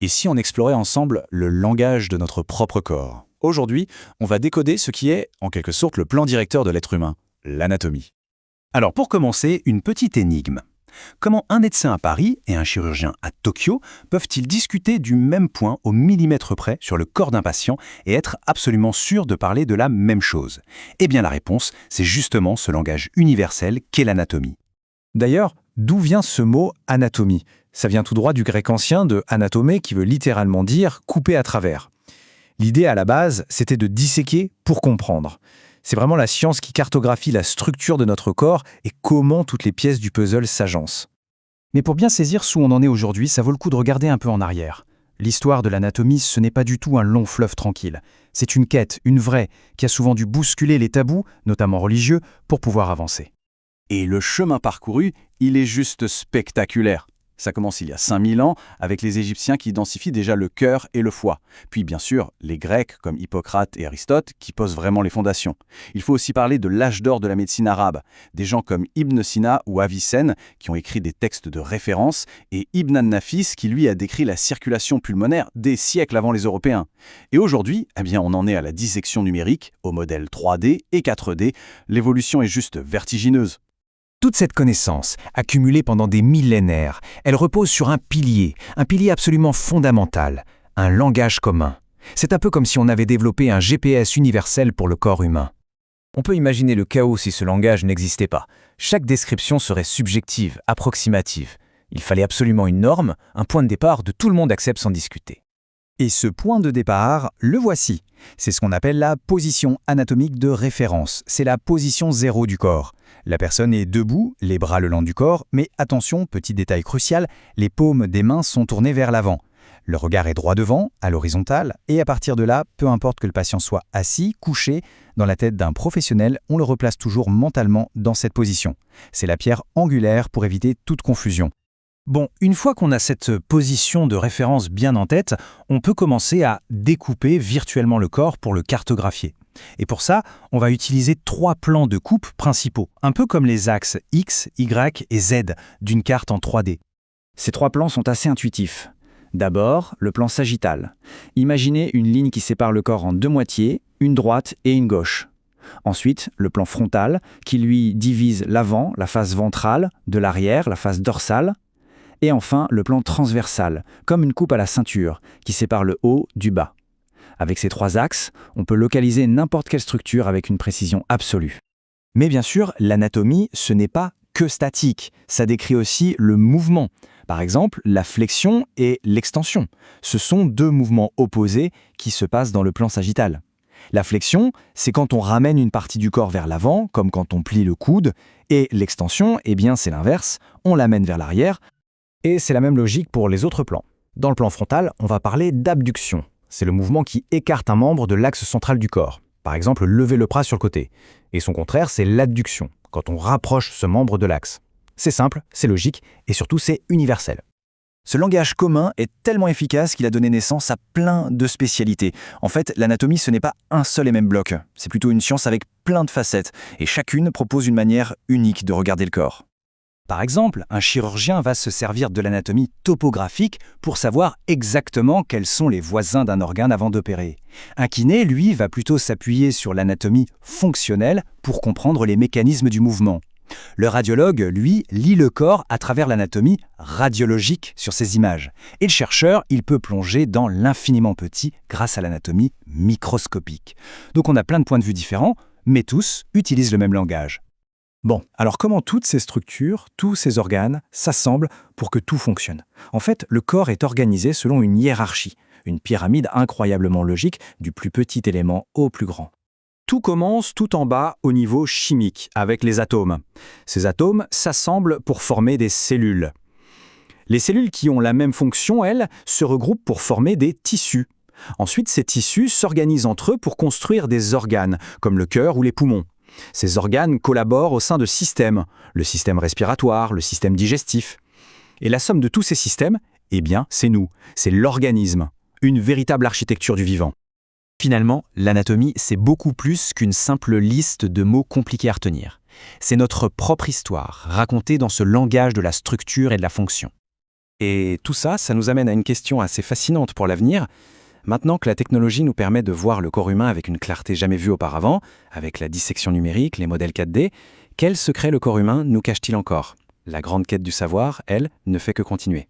Et si on explorait ensemble le langage de notre propre corps? Aujourd'hui, on va décoder ce qui est, en quelque sorte, le plan directeur de l'être humain, l'anatomie. Alors pour commencer, une petite énigme. Comment un médecin à Paris et un chirurgien à Tokyo peuvent-ils discuter du même point au millimètre près sur le corps d'un patient et être absolument sûrs de parler de la même chose? Eh bien la réponse, c'est justement ce langage universel qu'est l'anatomie. D'ailleurs, d'où vient ce mot anatomie? Ça vient tout droit du grec ancien de anatomé qui veut littéralement dire couper à travers. L'idée à la base, c'était de disséquer pour comprendre. C'est vraiment la science qui cartographie la structure de notre corps et comment toutes les pièces du puzzle s'agencent. Mais pour bien saisir où on en est aujourd'hui, ça vaut le coup de regarder un peu en arrière. L'histoire de l'anatomie, ce n'est pas du tout un long fleuve tranquille. C'est une quête, une vraie, qui a souvent dû bousculer les tabous, notamment religieux, pour pouvoir avancer. Et le chemin parcouru, il est juste spectaculaire. Ça commence il y a 5000 ans avec les Égyptiens qui identifient déjà le cœur et le foie. Puis bien sûr, les Grecs comme Hippocrate et Aristote qui posent vraiment les fondations. Il faut aussi parler de l'âge d'or de la médecine arabe. Des gens comme Ibn Sina ou Avicenne qui ont écrit des textes de référence et Ibn an-Nafis qui lui a décrit la circulation pulmonaire des siècles avant les Européens. Et aujourd'hui, on en est à la dissection numérique, au modèle 3D et 4D. L'évolution est juste vertigineuse. Toute cette connaissance, accumulée pendant des millénaires, elle repose sur un pilier absolument fondamental, un langage commun. C'est un peu comme si on avait développé un GPS universel pour le corps humain. On peut imaginer le chaos si ce langage n'existait pas. Chaque description serait subjective, approximative. Il fallait absolument une norme, un point de départ de tout le monde accepte sans discuter. Et ce point de départ, le voici. C'est ce qu'on appelle la position anatomique de référence. C'est la position zéro du corps. La personne est debout, les bras le long du corps, mais attention, petit détail crucial, les paumes des mains sont tournées vers l'avant. Le regard est droit devant, à l'horizontale, et à partir de là, peu importe que le patient soit assis, couché, dans la tête d'un professionnel, on le replace toujours mentalement dans cette position. C'est la pierre angulaire pour éviter toute confusion. Bon, une fois qu'on a cette position de référence bien en tête, on peut commencer à découper virtuellement le corps pour le cartographier. Et pour ça, on va utiliser 3 plans de coupe principaux, un peu comme les axes X, Y et Z d'une carte en 3D. Ces 3 plans sont assez intuitifs. D'abord, le plan sagittal. Imaginez une ligne qui sépare le corps en 2 moitiés, une droite et une gauche. Ensuite, le plan frontal, qui lui divise l'avant, la face ventrale, de l'arrière, la face dorsale. Et enfin, le plan transversal, comme une coupe à la ceinture, qui sépare le haut du bas. Avec ces 3 axes, on peut localiser n'importe quelle structure avec une précision absolue. Mais bien sûr, l'anatomie, ce n'est pas que statique, ça décrit aussi le mouvement. Par exemple, la flexion et l'extension. Ce sont 2 mouvements opposés qui se passent dans le plan sagittal. La flexion, c'est quand on ramène une partie du corps vers l'avant, comme quand on plie le coude, et l'extension, c'est l'inverse, on l'amène vers l'arrière. Et c'est la même logique pour les autres plans. Dans le plan frontal, on va parler d'abduction. C'est le mouvement qui écarte un membre de l'axe central du corps. Par exemple, lever le bras sur le côté. Et son contraire, c'est l'adduction, quand on rapproche ce membre de l'axe. C'est simple, c'est logique, et surtout c'est universel. Ce langage commun est tellement efficace qu'il a donné naissance à plein de spécialités. En fait, l'anatomie, ce n'est pas un seul et même bloc. C'est plutôt une science avec plein de facettes, et chacune propose une manière unique de regarder le corps. Par exemple, un chirurgien va se servir de l'anatomie topographique pour savoir exactement quels sont les voisins d'un organe avant d'opérer. Un kiné, lui, va plutôt s'appuyer sur l'anatomie fonctionnelle pour comprendre les mécanismes du mouvement. Le radiologue, lui, lit le corps à travers l'anatomie radiologique sur ces images. Et le chercheur, il peut plonger dans l'infiniment petit grâce à l'anatomie microscopique. Donc on a plein de points de vue différents, mais tous utilisent le même langage. Bon, alors comment toutes ces structures, tous ces organes, s'assemblent pour que tout fonctionne? En fait, le corps est organisé selon une hiérarchie, une pyramide incroyablement logique du plus petit élément au plus grand. Tout commence tout en bas au niveau chimique, avec les atomes. Ces atomes s'assemblent pour former des cellules. Les cellules qui ont la même fonction, elles, se regroupent pour former des tissus. Ensuite, ces tissus s'organisent entre eux pour construire des organes, comme le cœur ou les poumons. Ces organes collaborent au sein de systèmes, le système respiratoire, le système digestif. Et la somme de tous ces systèmes, c'est nous, c'est l'organisme, une véritable architecture du vivant. Finalement, l'anatomie, c'est beaucoup plus qu'une simple liste de mots compliqués à retenir. C'est notre propre histoire, racontée dans ce langage de la structure et de la fonction. Et tout ça, ça nous amène à une question assez fascinante pour l'avenir. Maintenant que la technologie nous permet de voir le corps humain avec une clarté jamais vue auparavant, avec la dissection numérique, les modèles 4D, quel secret le corps humain nous cache-t-il encore ? La grande quête du savoir, elle, ne fait que continuer.